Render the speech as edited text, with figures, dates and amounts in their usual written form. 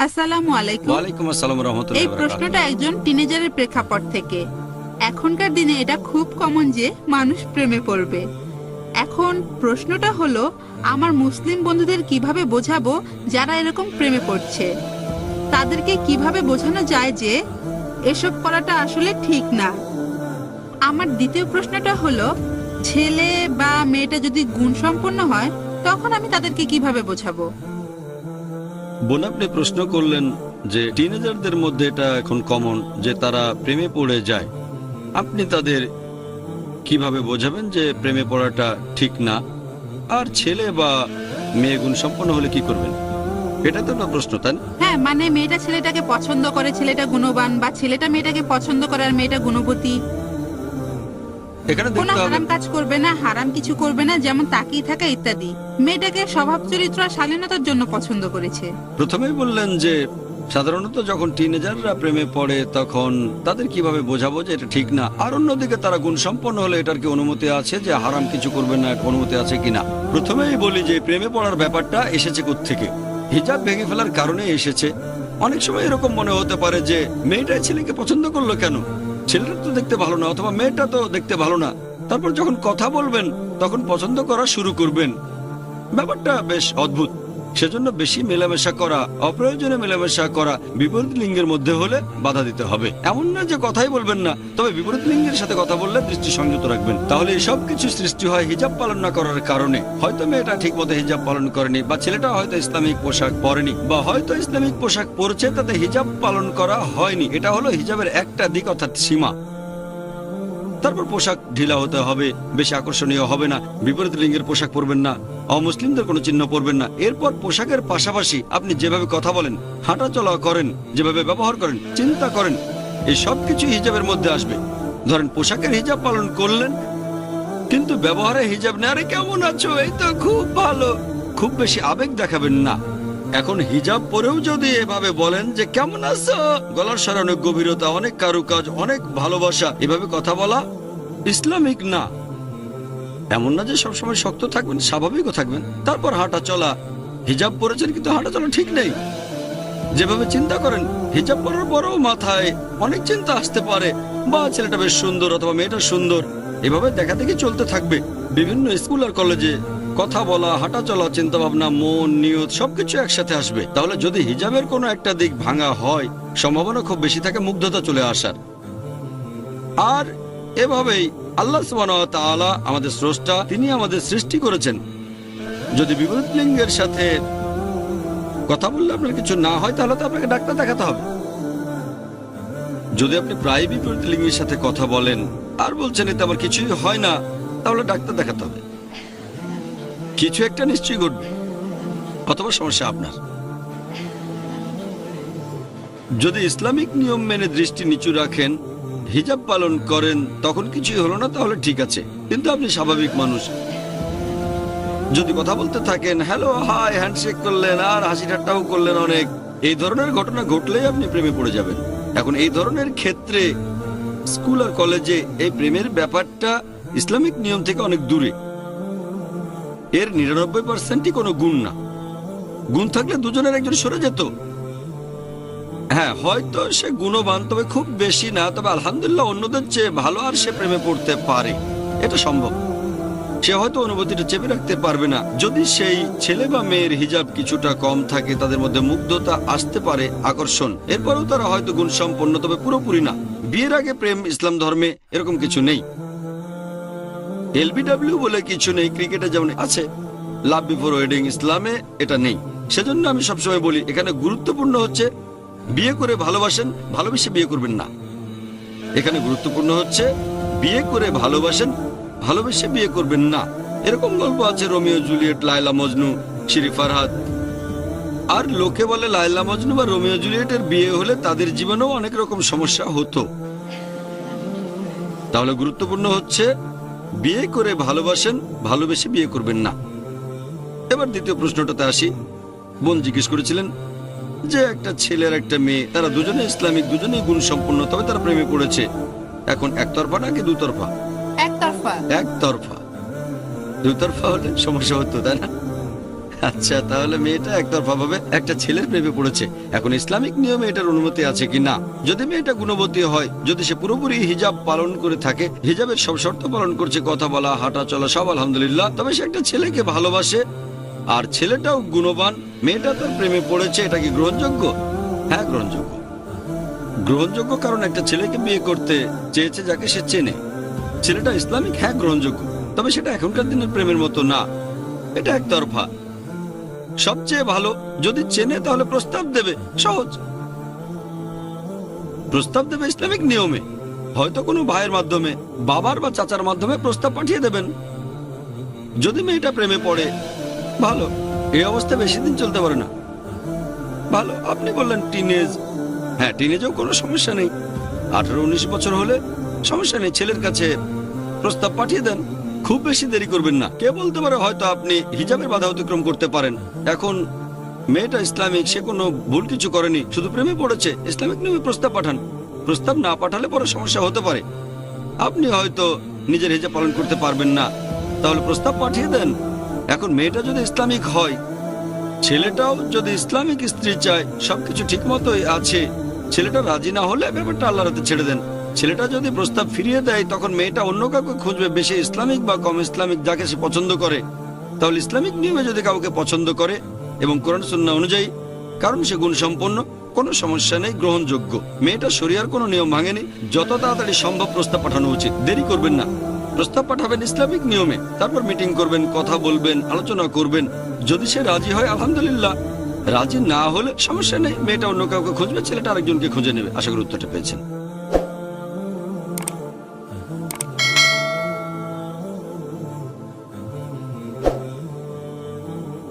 আসসালামু আলাইকুম। ওয়ালাইকুম আসসালাম রাহমাতুল্লাহি এই ওয়া বারাকাতুহু। প্রশ্নটা একজন টিনেজারের প্রেক্ষাপট থেকে। এখনকার দিনে এটা খুব কমন যে মানুষ প্রেমে পড়বে। এখন প্রশ্নটা হলো, আমার মুসলিম বন্ধুদের কিভাবে বোঝাবো যারা এরকম প্রেমে পড়ছে? তাদেরকে কিভাবে বোঝানো যায় যে এসব করাটা আসলে ঠিক না? আমার দ্বিতীয় প্রশ্নটা হলো, ছেলে বা মেয়েটা যদি গুণসম্পন্ন হয় তখন আমি তাদেরকে কিভাবে বোঝাবো? বোন, আপনি প্রশ্ন করলেন যে টিনেজারদের মধ্যে এটা এখন কমন যে তারা প্রেমে পড়ে যায়। আপনি তাদের কিভাবে বোঝাবেন যে প্রেমে পড়াটা ঠিক না? আর ছেলে বা মেয়ে গুণ সম্পন্ন হলে কি করবেন? এটা তো একটা প্রশ্ন, তাই না? হ্যাঁ, মানে মেয়েটা ছেলেটাকে পছন্দ করে, ছেলেটা গুণবান, বা ছেলেটা মেয়েটাকে পছন্দ করে আর মেয়েটা গুণবতী। এখানে কোনো দেখতে হবে হারাম কাজ করবে না, হারাম কিছু করবে না, যেমন তাকিয়ে থাকা ইত্যাদি। মেয়েটাকে স্বভাব চরিত্র আর শালীনতার জন্য পছন্দ করেছে। প্রথমেই বললেন যে সাধারণত যখন টিনেজাররা প্রেমে পড়ে তখন তাদের কিভাবে বোঝাবো যে এটা ঠিক না। আর অন্যদিকে তারা গুণ সম্পন্ন হলে এটার কি অনুমতি আছে, যে হারাম কিছু করবে না, অনুমতি আছে কিনা। প্রথমেই বলি যে প্রেমে পড়ার ব্যাপারটা এসেছে কোত্থেকে। হিজাব ভেঙে ফেলার কারণে এসেছে। অনেক সময় এরকম মনে হতে পারে যে মেয়েটা ছেলেকে পছন্দ করলো কেন, ছেলেটা তো দেখতে ভালো না, অথবা মেয়েটা তো দেখতে ভালো না। তারপর যখন কথা বলবেন তখন পছন্দ করা শুরু করবেন। ব্যাপারটা বেশ অদ্ভুত। সেজন্য বেশি মেলামেশা করা, অপ্রয়োজনে মেলামেশা করা বিপরীত লিঙ্গের মধ্যে হলে বাধা দিতে হবে। এমন না যে কথাই বলবেন না, তবে বিপরীত লিঙ্গের সাথে কথা বললে দৃষ্টি সংযত রাখবেন। তাহলে এসব কিছু সৃষ্টি হয় হিজাব পালন না করার কারণে। হয়তো মেয়েটা ঠিক মতো হিজাব পালন করেনি, বা ছেলেটা হয়তো ইসলামিক পোশাক পরেনি, বা হয়তো ইসলামিক পোশাক পরেছে তাতে হিজাব পালন করা হয়নি। এটা হলো হিজাবের একটা দিক, অর্থাৎ সীমা। তারপর পোশাক ঢিলা হতে হবে, বেশি আকর্ষণীয় হবে না, বিপরীত লিঙ্গের পোশাক পরবেন না, অমুসলিমদের কোনো চিহ্ন পরবেন না। এরপর পোশাকের পাশাপাশি আপনি যেভাবে কথা বলেন, হাঁটা চলা করেন, যেভাবে ব্যবহার করেন, চিন্তা করেন, এই সব কিছু হিজাবের মধ্যে আসবে। ধরেন পোশাকের হিজাব পালন করলেন, কিন্তু ব্যবহারে হিজাব নেই। আরে কেমন আছো, এই তো খুব ভালো, খুব বেশি আবেগ দেখাবেন না। এখন হিজাব পরেও যদি এভাবে বলেন যে কেমন আছো, গলার স্বরে অনেক গভীরতা, অনেক কারুকাজ, অনেক ভালোবাসা, এভাবে কথা বলা ইসলামিক না। এমন না যে সবসময় শক্ত থাকবেন, স্বাভাবিকও থাকবেন। তারপর হাঁটা চলা, হিজাব পরেছেন কিন্তু হাঁটা চলা ঠিক নেই। যেভাবে চিন্তা করেন, হিজাব পরার পরেও মাথায় অনেক চিন্তা আসতে পারে, বা ছেলেটা বেশ সুন্দর অথবা মেয়েটা সুন্দর, এভাবে দেখা দেখি চলতে থাকবে। বিভিন্ন স্কুল আর কলেজে কথা বলা, হাঁটা চলা, চিন্তা ভাবনা, মন, নিয়ত সবকিছু একসাথে আসবে। তাহলে যদি হিজাবের কোনো একটা দিক ভাঙা হয়, সম্ভাবনা খুব বেশি থাকে মুগ্ধতা চলে আসার। আর এভাবেই আল্লাহ সুবহানাহু ওয়া তাআলা, আমাদের স্রষ্টা, তিনি আমাদের সৃষ্টি করেছেন। যদি বিপরীত লিঙ্গের সাথে কথা বললে আপনার কিছু না হয়, তাহলে তো আপনাকে ডাক্তার দেখাতে হবে। যদি আপনি প্রায় বিপরীত লিঙ্গের সাথে কথা বলেন আর বলছেন এতে আমার কিছুই হয় না, তাহলে ডাক্তার দেখাতে হবে। কিছু একটা নিশ্চয়ই ঘটবে, অথবা সমস্যা আপনার। যদি ইসলামিক নিয়ম মেনে দৃষ্টি নিচু রাখেন, হিজাব পালন করেন, তখন কিছুই হলো না, তাহলে ঠিক আছে। কিন্তু আপনি স্বাভাবিক মানুষ, যদি কথা বলতে থাকেন, হ্যালো হাই, হ্যান্ডশেক করলেন আর হাসি ঠাট্টাও করলেন অনেক, এই ধরনের ঘটনা ঘটলেই আপনি প্রেমে পড়ে যাবেন। এখন এই ধরনের ক্ষেত্রে স্কুল আর কলেজে এই প্রেমের ব্যাপারটা ইসলামিক নিয়ম থেকে অনেক দূরে। এর 99%ই কোনো গুণ না। গুণ থাকলে দুজনের একজন সরে যেত। হ্যাঁ, হয়তো সে গুণবান, তবে খুব বেশি না, তবে আলহামদুলিল্লাহ অন্যদের চেয়ে ভালো, আর সে প্রেমে পড়তে পারে, এটা সম্ভব। সে হয়তো অনুভূতিটা চেপে রাখতে পারবে না। যদি সেই ছেলে বা মেয়ের হিজাব কিছুটা কম থাকে, তাদের মধ্যে মুগ্ধতা আসতে পারে, আকর্ষণ। এরপরেও তারা হয়তো গুণ সম্পন্ন, তবে পুরোপুরি না। বিয়ের আগে প্রেম ইসলাম ধর্মে এরকম কিছু নেই। LBW বলে কিছু নেই, ক্রিকেটে যেমন আছে লাভ বিফোর ওয়েডিং, ইসলামে এটা নেই। সেজন্য আমি সবসময় বলি, এখানে গুরুত্বপূর্ণ হচ্ছে বিয়ে করে ভালোবাসেন, ভালোবেসে বিয়ে করবেন না। এখানে গুরুত্বপূর্ণ হচ্ছে বিয়ে করে ভালোবাসেন, ভালোবেসে বিয়ে করবেন না। এরকম গল্প আছে, Romeo Juliet, Laila Majnu, Siri Farhad. আর লোকে বলে লায়লা মজনু বা রোমিও জুলিয়েটের বিয়ে হলে তাদের জীবনেও অনেক রকম সমস্যা হতো। তাহলে গুরুত্বপূর্ণ হচ্ছে বিয়ে করে ভালোবাসেন, ভালোবেসে বিয়ে করবেন না। এবার দ্বিতীয় প্রশ্নটাতে আসি। বোন জিজ্ঞেস করেছিলেন যে একটা ছেলে আর একটা মেয়ে, তারা দুজনে ইসলামিক, দুজনেই গুণ সম্পন্ন, তবে তারা প্রেমে পড়েছে। এখন একতরফা নাকি দুতরফা? একতরফা। একতরফা। দুতরফা হলে সমস্যা হতো, তাই না? আচ্ছা, তাহলে মেয়েটা একতরফা ভাবে একটা ছেলের প্রেমে পড়েছে। এখন ইসলামিক নিয়মে এটার অনুমতি আছে কি না? যদি মেয়েটা গুণবতী হয়, যদি সে পুরোপুরি হিজাব পালন করে থাকে, হিজাবের সব শর্ত পালন করছে, কথা বলা, হাঁটা চলা সব আলহামদুলিল্লাহ, তবে সে একটা ছেলেকে ভালোবাসে আর ছেলেটাও গুণবান, মেয়েটা তার প্রেমে পড়েছে, এটা কি গ্রহণযোগ্য? হ্যাঁ, গ্রহণযোগ্য। গ্রহণযোগ্য কারণ একটা ছেলেকে বিয়ে করতে চেয়েছে যাকে সে চেনে। ছেলেটা ইসলামিক, হ্যাঁ গ্রহণযোগ্য, তবে সেটা এখনকার দিনের প্রেমের মতো না, এটা একতরফা। সবচেয়ে ভালো যদি চেনে তাহলে প্রস্তাব দেবে, সহজ প্রস্তাব দেবে ইসলামিক নিয়মে, হয়তো কোনো ভাইয়ের মাধ্যমে, বাবার বা চাচার মাধ্যমে প্রস্তাব পাঠিয়ে দেবেন। যদি মেয়েটা প্রেমে পড়ে, ভালো, এই অবস্থা বেশি দিন চলতে পারে না, ভালো। আপনি বললেন টিনেজ, হ্যাঁ টিনেজেও কোনো সমস্যা নেই, 18-19 বছর হলে সমস্যা নেই, ছেলের কাছে প্রস্তাব পাঠিয়ে দেন, খুব বেশি দেরি করবেন না। কে বলতে পারে হয়তো আপনি হিজাবের বাধা অতিক্রম করতে পারেন। এখন মেয়েটা ইসলামিক, সে কোনো ভুল কিছু করেনি, শুধু প্রেমে পড়েছে, ইসলামিক নিয়মে প্রস্তাব পাঠান। প্রস্তাব না পাঠালে পরে সমস্যা হতে পারে, আপনি হয়তো নিজের হিজাব পালন করতে পারবেন না, তাহলে প্রস্তাব পাঠিয়ে দেন। এখন মেয়েটা যদি ইসলামিক হয়, ছেলেটাও যদি ইসলামিক স্ত্রী চায়, সবকিছু ঠিক মতোই আছে, ছেলেটা রাজি না হলে ব্যাপারটা আল্লাহর হাতে ছেড়ে দেন। ছেলেটা যদি প্রস্তাব ফিরিয়ে দেয়, তখন মেয়েটা অন্য কাউকে খুঁজবে, বেশি ইসলামিক বা কম ইসলামিক, যাকে সে পছন্দ করে। তাহলে ইসলামিক নিয়মে যদি কাউকে পছন্দ করে এবং কোরআন সুন্নাহ অনুযায়ী, কারণ সে গুণ সম্পন্ন, কোনো সমস্যা নেই, গ্রহণযোগ্য। মেয়েটা শরিয়ার কোনো নিয়ম ভাঙেনি, যত তাড়াতাড়ি সম্ভব প্রস্তাব পাঠানো উচিত, দেরি করবেন না। প্রস্তাব পাঠাবেন ইসলামিক নিয়মে, তারপর মিটিং করবেন, কথা বলবেন, আলোচনা করবেন। যদি সে রাজি হয় আলহামদুলিল্লাহ, রাজি না হলে সমস্যা নেই, মেয়েটা অন্য কাউকে খুঁজবে, ছেলেটা আরেকজনকে খুঁজে নেবে। আশা করি উত্তরটা পেয়েছেন।